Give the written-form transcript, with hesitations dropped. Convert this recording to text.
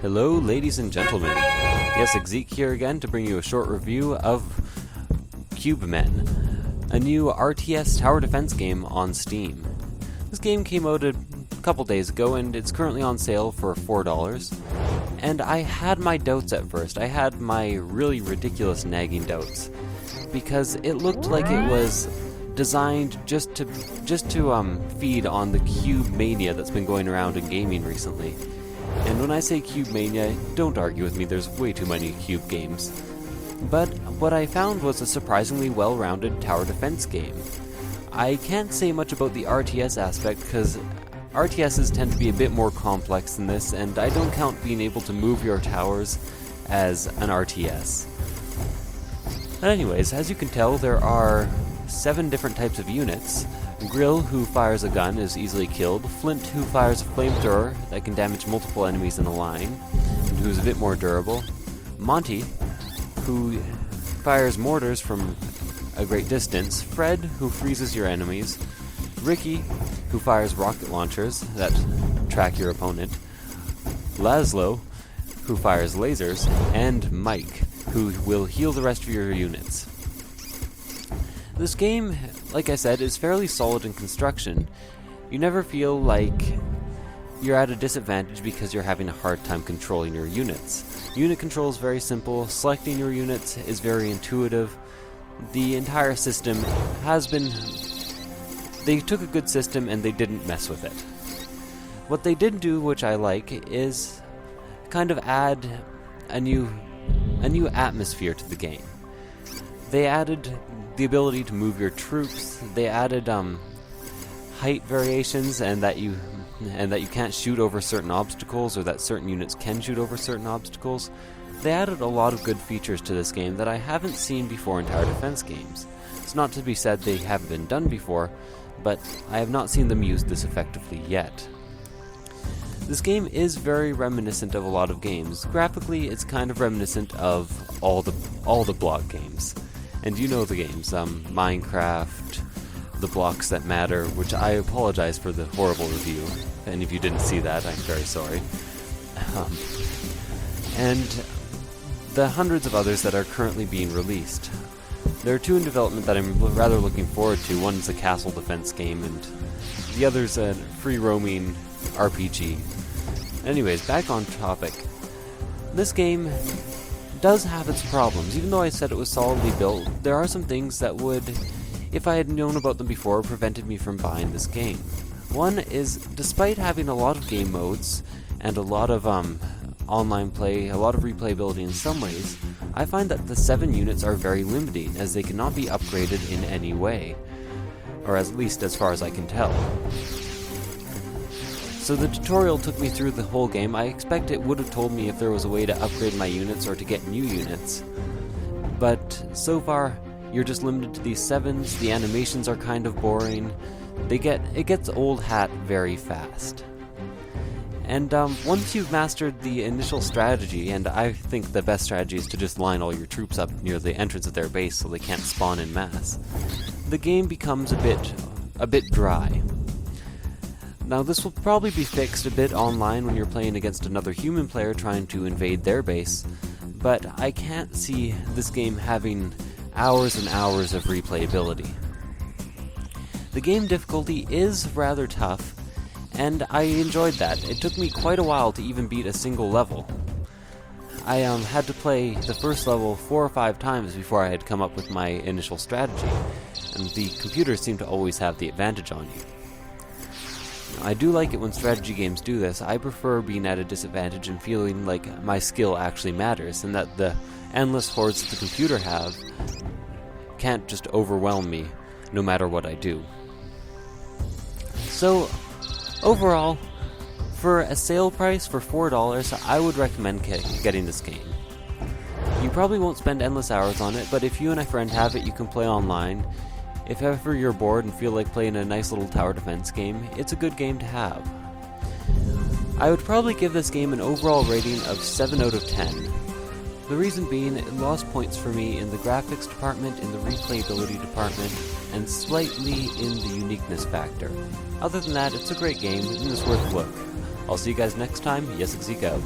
Hello, ladies and gentlemen. Yessik here again to bring you a short review of Cubemen, a new RTS tower defense game on Steam. This game came out a couple days ago and it's currently on sale for $4. And I had my doubts at first. I had my really ridiculous nagging doubts because it looked like it was designed just to feed on the cube mania that's been going around in gaming recently. And when I say cube mania, don't argue with me, there's way too many cube games. But what I found was a surprisingly well-rounded tower defense game. I can't say much about the RTS aspect because RTSs tend to be a bit more complex than this, and I don't count being able to move your towers as an RTS. But anyways, as you can tell, there are 7 different types of units. Grill, who fires a gun, is easily killed. Flint, who fires a flamethrower that can damage multiple enemies in a line, and who's a bit more durable. Monty, who fires mortars from a great distance. Fred, who freezes your enemies. Ricky, who fires rocket launchers that track your opponent. Laszlo, who fires lasers. And Mike, who will heal the rest of your units. This game, like I said, is fairly solid in construction. You never feel like you're at a disadvantage because you're having a hard time controlling your units. Unit control is very simple, selecting your units is very intuitive. The entire system has been... They took a good system and they didn't mess with it. What they did do, which I like, is kind of add a new atmosphere to the game. They added the ability to move your troops. They added height variations, and that you can't shoot over certain obstacles, or that certain units can shoot over certain obstacles. They added a lot of good features to this game that I haven't seen before in tower defense games. It's not to be said they haven't been done before, but I have not seen them used this effectively yet. This game is very reminiscent of a lot of games. Graphically, it's kind of reminiscent of all the block games. And you know the games, Minecraft, The Blocks That Matter, which I apologize for the horrible review. If any of you didn't see that, I'm very sorry. And the hundreds of others that are currently being released. There are 2 in development that I'm rather looking forward to. One's a castle defense game, and the other's a free-roaming RPG. Anyways, back on topic. This game does have its problems. Even though I said it was solidly built, there are some things that would, if I had known about them before, prevented me from buying this game. One is, despite having a lot of game modes and a lot of online play, a lot of replayability in some ways, I find that the 7 units are very limiting, as they cannot be upgraded in any way, or at least as far as I can tell. So the tutorial took me through the whole game. I expect it would have told me if there was a way to upgrade my units or to get new units. But so far, you're just limited to these 7s, the animations are kind of boring, it gets old hat very fast. And once you've mastered the initial strategy, and I think the best strategy is to just line all your troops up near the entrance of their base so they can't spawn in mass, the game becomes a bit dry. Now this will probably be fixed a bit online when you're playing against another human player trying to invade their base, but I can't see this game having hours and hours of replayability. The game difficulty is rather tough, and I enjoyed that. It took me quite a while to even beat a single level. I had to play the first level 4 or 5 times before I had come up with my initial strategy, and the computers seem to always have the advantage on you. I do like it when strategy games do this. I prefer being at a disadvantage and feeling like my skill actually matters, and that the endless hordes that the computer have can't just overwhelm me no matter what I do. So, overall, for a sale price for $4, I would recommend getting this game. You probably won't spend endless hours on it, but if you and a friend have it, you can play online. If ever you're bored and feel like playing a nice little tower defense game, it's a good game to have. I would probably give this game an overall rating of 7 out of 10. The reason being, it lost points for me in the graphics department, in the replayability department, and slightly in the uniqueness factor. Other than that, it's a great game, and it's worth a look. I'll see you guys next time. Yessik out.